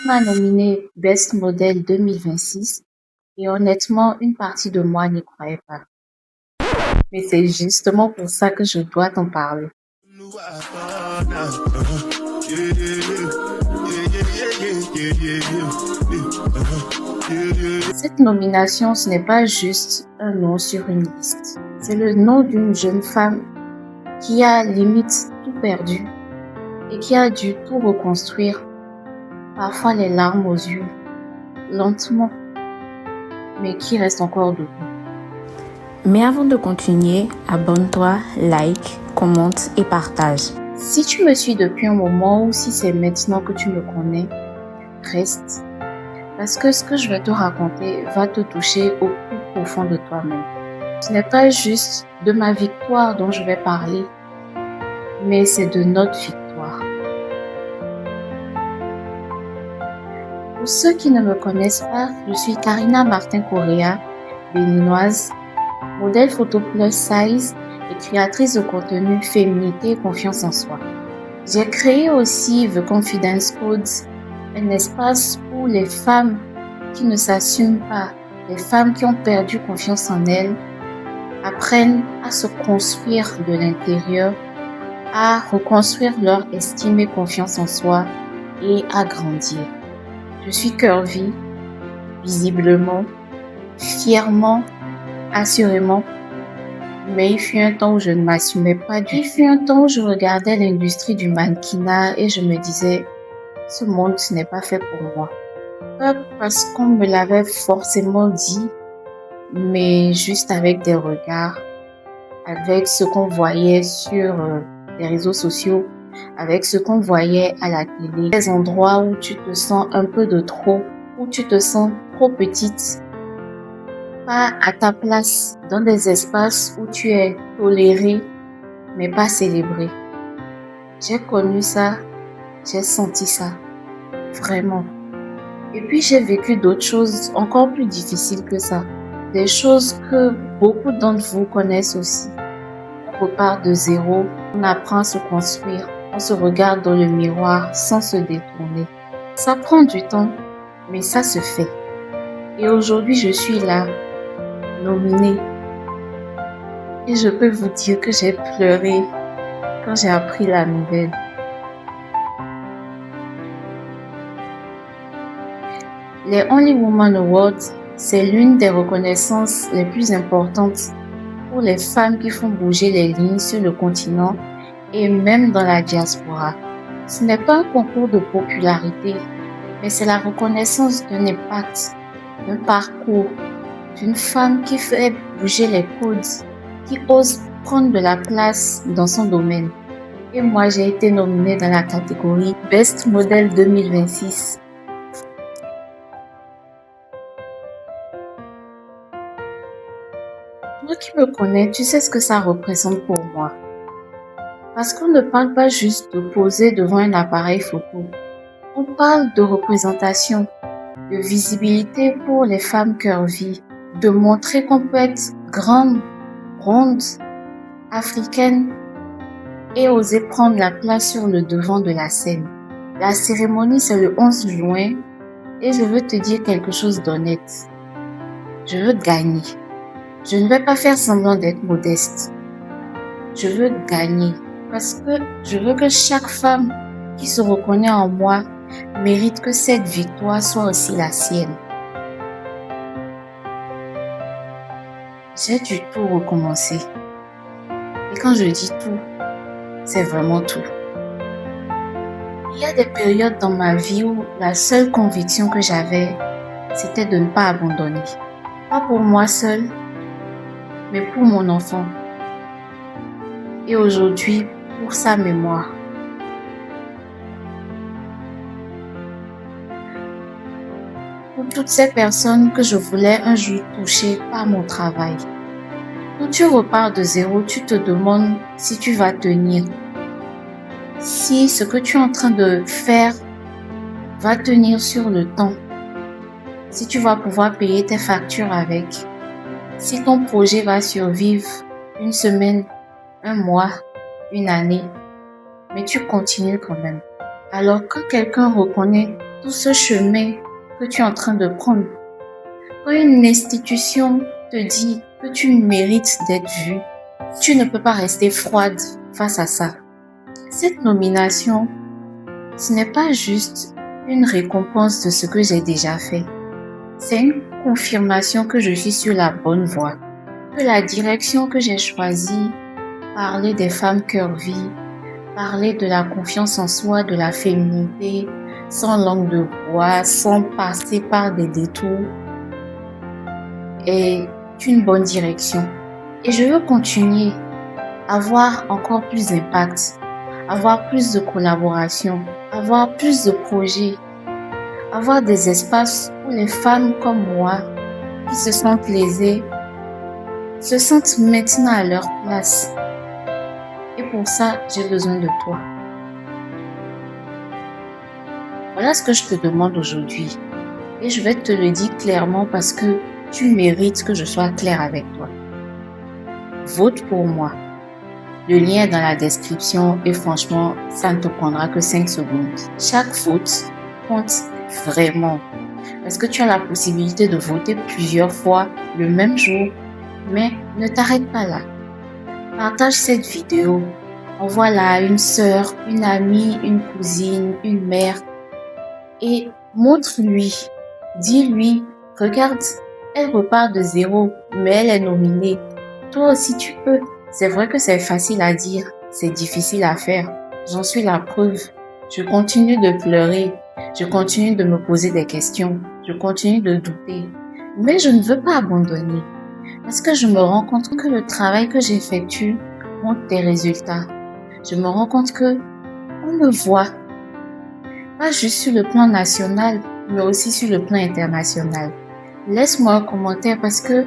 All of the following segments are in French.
On m'a nominé Best Model 2026 et honnêtement, une partie de moi n'y croyait pas. Mais c'est justement pour ça que je dois t'en parler. Cette nomination, ce n'est pas juste un nom sur une liste. C'est le nom d'une jeune femme qui a limite tout perdu et qui a dû tout reconstruire, parfois les larmes aux yeux, lentement, mais qui reste encore debout. Mais avant de continuer, abonne-toi, like, commente et partage. Si tu me suis depuis un moment ou si c'est maintenant que tu me connais, reste. Parce que ce que je vais te raconter va te toucher au plus profond de toi-même. Ce n'est pas juste de ma victoire dont je vais parler, mais c'est de notre victoire. Pour ceux qui ne me connaissent pas, je suis Karina Martin Correa, béninoise, modèle photo plus size et créatrice de contenu féminité et confiance en soi. J'ai créé aussi The Confidence Code, un espace où les femmes qui ne s'assument pas, les femmes qui ont perdu confiance en elles, apprennent à se construire de l'intérieur, à reconstruire leur estime et confiance en soi et à grandir. Je suis curvy, visiblement, fièrement, assurément, mais il fut un temps où je ne m'assumais pas du tout. Il fut un temps où je regardais l'industrie du mannequinat et je me disais, ce monde, ce n'est pas fait pour moi. Pas parce qu'on me l'avait forcément dit, mais juste avec des regards, avec ce qu'on voyait sur les réseaux sociaux, avec ce qu'on voyait à la télé. Des endroits où tu te sens un peu de trop, où tu te sens trop petite, pas à ta place, dans des espaces où tu es tolérée, mais pas célébrée. J'ai connu ça, j'ai senti ça, vraiment. Et puis j'ai vécu d'autres choses encore plus difficiles que ça. Des choses que beaucoup d'entre vous connaissent aussi. On repart de zéro, on apprend à se construire, on se regarde dans le miroir sans se détourner. Ça prend du temps, mais ça se fait. Et aujourd'hui, je suis là, nominée. Et je peux vous dire que j'ai pleuré quand j'ai appris la nouvelle. Les Only Woman Awards, c'est l'une des reconnaissances les plus importantes pour les femmes qui font bouger les lignes sur le continent et même dans la diaspora. Ce n'est pas un concours de popularité, mais c'est la reconnaissance d'un impact, d'un parcours, d'une femme qui fait bouger les codes, qui ose prendre de la place dans son domaine. Et moi, j'ai été nominée dans la catégorie Best Model 2026. Toi qui me connais, tu sais ce que ça représente pour moi. Parce qu'on ne parle pas juste de poser devant un appareil photo. On parle de représentation, de visibilité pour les femmes curvy, de montrer qu'on peut être grande, ronde, africaine et oser prendre la place sur le devant de la scène. La cérémonie, c'est le 11 juin et je veux te dire quelque chose d'honnête. Je veux gagner. Je ne vais pas faire semblant d'être modeste. Je veux gagner parce que je veux que chaque femme qui se reconnaît en moi mérite que cette victoire soit aussi la sienne. J'ai dû tout recommencer. Et quand je dis tout, c'est vraiment tout. Il y a des périodes dans ma vie où la seule conviction que j'avais, c'était de ne pas abandonner. Pas pour moi seule, mais pour mon enfant. Et aujourd'hui, pour sa mémoire. Pour toutes ces personnes que je voulais un jour toucher par mon travail. Quand tu repars de zéro, tu te demandes si tu vas tenir. Si ce que tu es en train de faire va tenir sur le temps. Si tu vas pouvoir payer tes factures avec. Si ton projet va survivre une semaine, un mois, une année. Mais tu continues quand même. Alors quand quelqu'un reconnaît tout ce chemin que tu es en train de prendre. Quand une institution te dit que tu mérites d'être vue, tu ne peux pas rester froide face à ça. Cette nomination, ce n'est pas juste une récompense de ce que j'ai déjà fait. C'est une confirmation que je suis sur la bonne voie, que la direction que j'ai choisie, parler des femmes cœur-vie, parler de la confiance en soi, de la féminité, sans langue de bois, sans passer par des détours, est une bonne direction. Et je veux continuer à avoir encore plus d'impact, avoir plus de collaboration, avoir plus de projets, avoir des espaces où les femmes comme moi, qui se sentent lésées, se sentent maintenant à leur place. Et pour ça, j'ai besoin de toi. Voilà ce que je te demande aujourd'hui. Et je vais te le dire clairement parce que tu mérites que je sois claire avec toi. Vote pour moi. Le lien est dans la description et franchement, ça ne te prendra que 5 secondes. Chaque vote compte vraiment parce que tu as la possibilité de voter plusieurs fois le même jour, mais ne t'arrête pas là. Partage cette vidéo, envoie-la à une sœur, une amie, une cousine, une mère et montre-lui, dis-lui, regarde, elle repart de zéro, mais elle est nominée. Toi aussi tu peux. C'est vrai que c'est facile à dire, c'est difficile à faire. J'en suis la preuve. Je continue de pleurer, je continue de me poser des questions, je continue de douter. Mais je ne veux pas abandonner parce que je me rends compte que le travail que j'effectue montre des résultats. Je me rends compte que on me voit, pas juste sur le plan national, mais aussi sur le plan international. Laisse-moi un commentaire parce que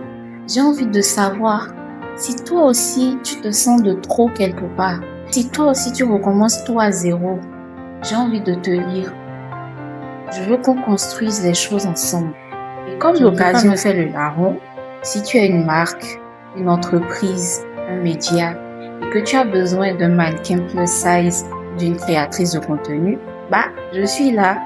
j'ai envie de savoir si toi aussi tu te sens de trop quelque part. Si toi aussi tu recommences tout à zéro, j'ai envie de te lire. Je veux qu'on construise les choses ensemble. Et comme l'occasion fait le larron, si tu as une marque, une entreprise, un média, et que tu as besoin d'un mannequin plus size, d'une créatrice de contenu, je suis là,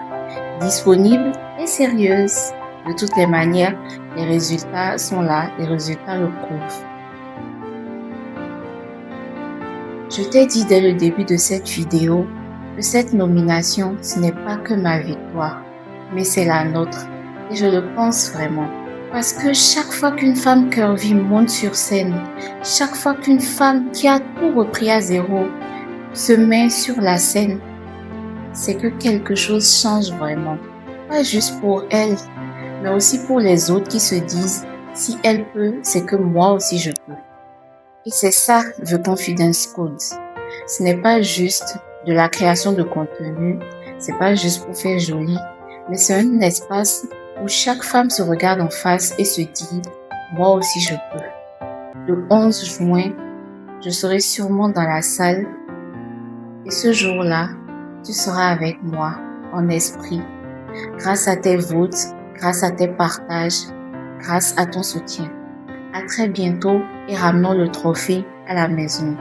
disponible et sérieuse. De toutes les manières, les résultats sont là, les résultats le prouvent. Je t'ai dit dès le début de cette vidéo que cette nomination, ce n'est pas que ma victoire, mais c'est la nôtre. Et je le pense vraiment. Parce que chaque fois qu'une femme cœur-vie monte sur scène, chaque fois qu'une femme qui a tout repris à zéro se met sur la scène, c'est que quelque chose change vraiment. Pas juste pour elle, mais aussi pour les autres qui se disent « si elle peut, c'est que moi aussi je peux ». Et c'est ça The Confidence Code. Ce n'est pas juste de la création de contenu, c'est pas juste pour faire joli, mais c'est un espace où chaque femme se regarde en face et se dit « moi aussi je peux ». Le 11 juin, je serai sûrement dans la salle et ce jour-là, tu seras avec moi en esprit, grâce à tes votes, grâce à tes partages, grâce à ton soutien. À très bientôt et ramenons le trophée à la maison.